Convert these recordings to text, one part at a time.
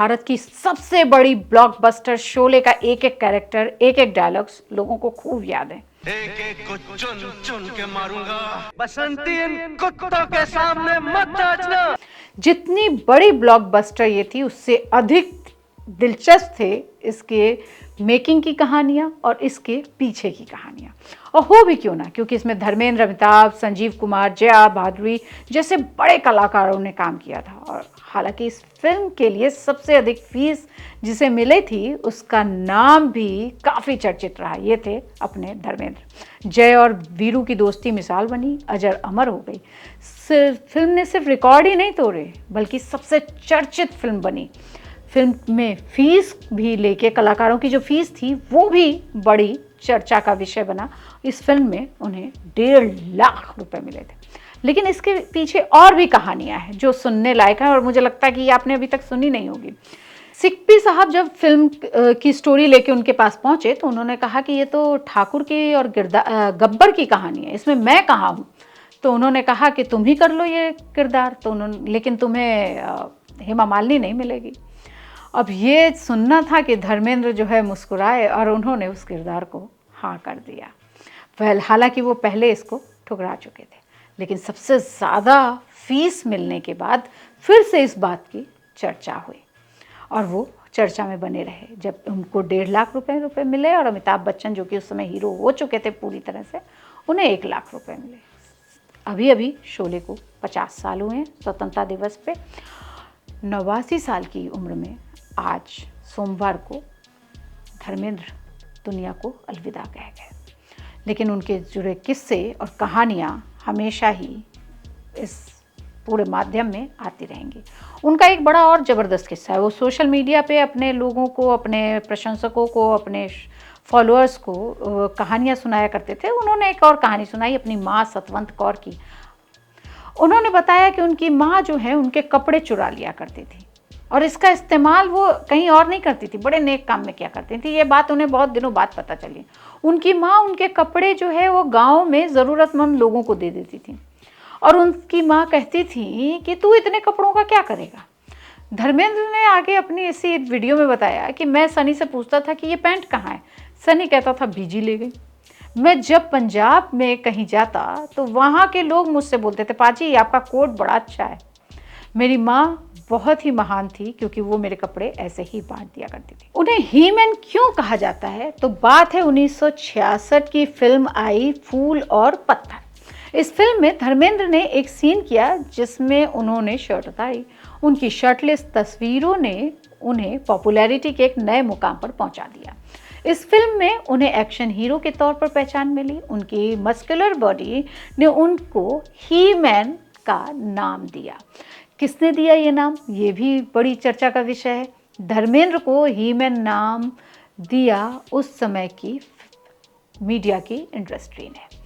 भारत की सबसे बड़ी ब्लॉकबस्टर शोले का एक एक कैरेक्टर, एक एक डायलॉग्स लोगों को खूब याद है। एक एक को चुन चुन के मारूंगा, बसंती इन कुत्तों के सामने मत नाचना। जितनी बड़ी ब्लॉकबस्टर ये थी, उससे अधिक दिलचस्प थे इसके मेकिंग की कहानियाँ और इसके पीछे की कहानियाँ। और हो भी क्यों ना, क्योंकि इसमें धर्मेंद्र, अमिताभ, संजीव कुमार, जया भादुरी जैसे बड़े कलाकारों ने काम किया था। और हालांकि इस फिल्म के लिए सबसे अधिक फीस जिसे मिली थी, उसका नाम भी काफ़ी चर्चित रहा। ये थे अपने धर्मेंद्र। जय और वीरू की दोस्ती मिसाल बनी, अजर अमर हो गई। फिल्म ने सिर्फ रिकॉर्ड ही नहीं तोड़े, बल्कि सबसे चर्चित फिल्म बनी। फिल्म में फीस भी लेके, कलाकारों की जो फीस थी वो भी बड़ी चर्चा का विषय बना। इस फिल्म में उन्हें 1.5 लाख रुपए मिले थे। लेकिन इसके पीछे और भी कहानियां हैं जो सुनने लायक हैं, और मुझे लगता है कि ये आपने अभी तक सुनी नहीं होगी। सिप्पी साहब जब फिल्म की स्टोरी लेके उनके पास पहुंचे तो उन्होंने कहा कि ये तो ठाकुर की और गब्बर की कहानी है, इसमें मैं कहाँ हूँ। तो उन्होंने कहा कि तुम ही कर लो ये किरदार, तो उन्होंने, लेकिन तुम्हें हेमा मालिनी नहीं मिलेगी। अब ये सुनना था कि धर्मेंद्र जो है मुस्कुराए और उन्होंने उस किरदार को हाँ कर दिया। हालांकि वो पहले इसको ठुकरा चुके थे, लेकिन सबसे ज़्यादा फीस मिलने के बाद फिर से इस बात की चर्चा हुई और वो चर्चा में बने रहे। जब उनको 1.5 लाख रुपए मिले और अमिताभ बच्चन जो कि उस समय हीरो हो चुके थे पूरी तरह से, उन्हें 1 लाख रुपए मिले। अभी अभी शोले को 50 साल हुए हैं स्वतंत्रता दिवस पे। 89 साल की उम्र में आज सोमवार को धर्मेंद्र दुनिया को अलविदा कह गए। लेकिन उनके जुड़े किस्से और कहानियाँ हमेशा ही इस पूरे माध्यम में आती रहेंगी। उनका एक बड़ा और ज़बरदस्त किस्सा है। वो सोशल मीडिया पे अपने लोगों को, अपने प्रशंसकों को, अपने फॉलोअर्स को कहानियाँ सुनाया करते थे। उन्होंने एक और कहानी सुनाई अपनी माँ सतवंत कौर की। उन्होंने बताया कि उनकी माँ जो है उनके कपड़े चुरा लिया करती थी और इसका इस्तेमाल वो कहीं और नहीं करती थी, बड़े नेक काम में किया करती थी। ये बात उन्हें बहुत दिनों बाद पता चली। उनकी माँ उनके कपड़े जो है वो गांव में ज़रूरतमंद लोगों को दे देती थी और उनकी माँ कहती थी कि तू इतने कपड़ों का क्या करेगा। धर्मेंद्र ने आगे अपनी इसी वीडियो में बताया कि मैं सनी से पूछता था कि ये पैंट कहाँ है, सनी कहता था बीजी ले गई। मैं जब पंजाब में कहीं जाता तो वहाँ के लोग मुझसे बोलते थे, पाजी आपका कोट बड़ा अच्छा है। मेरी माँ बहुत ही महान थी क्योंकि वो मेरे कपड़े ऐसे ही बांट दिया करती थी। उन्हें ही मैन क्यों कहा जाता है, तो बात है 1966 की फिल्म आई फूल और पत्थर। इस फिल्म में धर्मेंद्र ने एक सीन किया जिसमें उन्होंने शर्ट उतारी। उनकी शर्टलेस तस्वीरों ने उन्हें पॉपुलैरिटी के एक नए मुकाम पर पहुंचा दिया। इस फिल्म में उन्हें एक्शन हीरो के तौर पर पहचान मिली। उनकी मस्कुलर बॉडी ने उनको ही मैन का नाम दिया। किसने दिया ये नाम, ये भी बड़ी चर्चा का विषय है। धर्मेंद्र को ही मैन नाम दिया उस समय की मीडिया की इंडस्ट्री ने,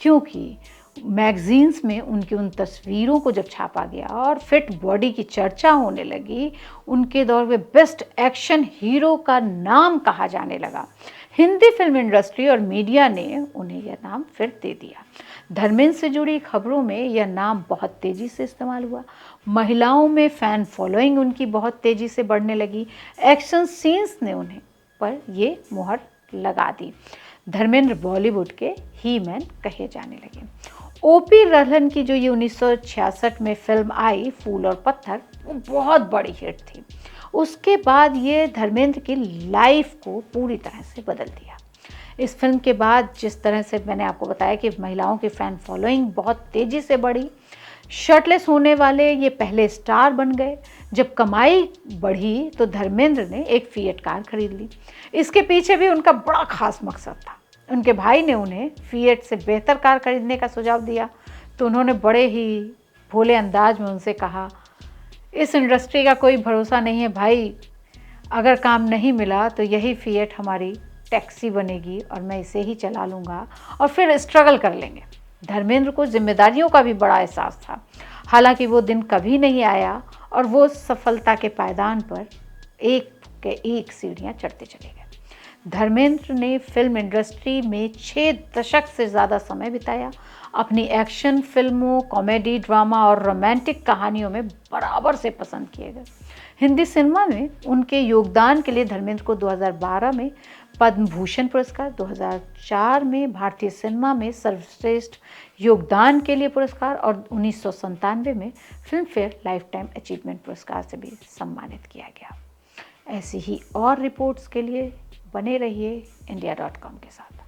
क्योंकि मैगजीन्स में उनकी उन तस्वीरों को जब छापा गया और फिट बॉडी की चर्चा होने लगी, उनके दौर में बेस्ट एक्शन हीरो का नाम कहा जाने लगा। हिंदी फिल्म इंडस्ट्री और मीडिया ने उन्हें यह नाम फिर दे दिया। धर्मेंद्र से जुड़ी खबरों में यह नाम बहुत तेज़ी से इस्तेमाल हुआ। महिलाओं में फ़ैन फॉलोइंग उनकी बहुत तेज़ी से बढ़ने लगी। एक्शन सीन्स ने उन्हें पर ये मुहर लगा दी। धर्मेंद्र बॉलीवुड के ही मैन कहे जाने लगे। ओपी रहलन की जो ये 1966 में फिल्म आई फूल और पत्थर, वो बहुत बड़ी हिट थी। उसके बाद ये धर्मेंद्र की लाइफ को पूरी तरह से बदल दिया। इस फिल्म के बाद जिस तरह से मैंने आपको बताया कि महिलाओं की फ़ैन फॉलोइंग बहुत तेज़ी से बढ़ी, शर्टलेस होने वाले ये पहले स्टार बन गए। जब कमाई बढ़ी तो धर्मेंद्र ने एक फिएट कार खरीद ली। इसके पीछे भी उनका बड़ा खास मकसद था। उनके भाई ने उन्हें फिएट से बेहतर कार खरीदने का सुझाव दिया तो उन्होंने बड़े ही भोले अंदाज में उनसे कहा, इस इंडस्ट्री का कोई भरोसा नहीं है भाई, अगर काम नहीं मिला तो यही फिएट हमारी टैक्सी बनेगी और मैं इसे ही चला लूँगा और फिर स्ट्रगल कर लेंगे। धर्मेंद्र को जिम्मेदारियों का भी बड़ा एहसास था। हालांकि वो दिन कभी नहीं आया और वो सफलता के पायदान पर एक के एक सीढ़ियाँ चढ़ते चले गए। धर्मेंद्र ने फिल्म इंडस्ट्री में 6 दशक से ज़्यादा समय बिताया। अपनी एक्शन फिल्मों, कॉमेडी, ड्रामा और रोमांटिक कहानियों में बराबर से पसंद किए गए। हिंदी सिनेमा में उनके योगदान के लिए धर्मेंद्र को 2012 में पद्म भूषण पुरस्कार, 2004 में भारतीय सिनेमा में सर्वश्रेष्ठ योगदान के लिए पुरस्कार और 1997 में film fair life time achievement पुरस्कार से भी सम्मानित किया गया। ऐसी ही और रिपोर्ट्स के लिए बने रहिए India.com के साथ।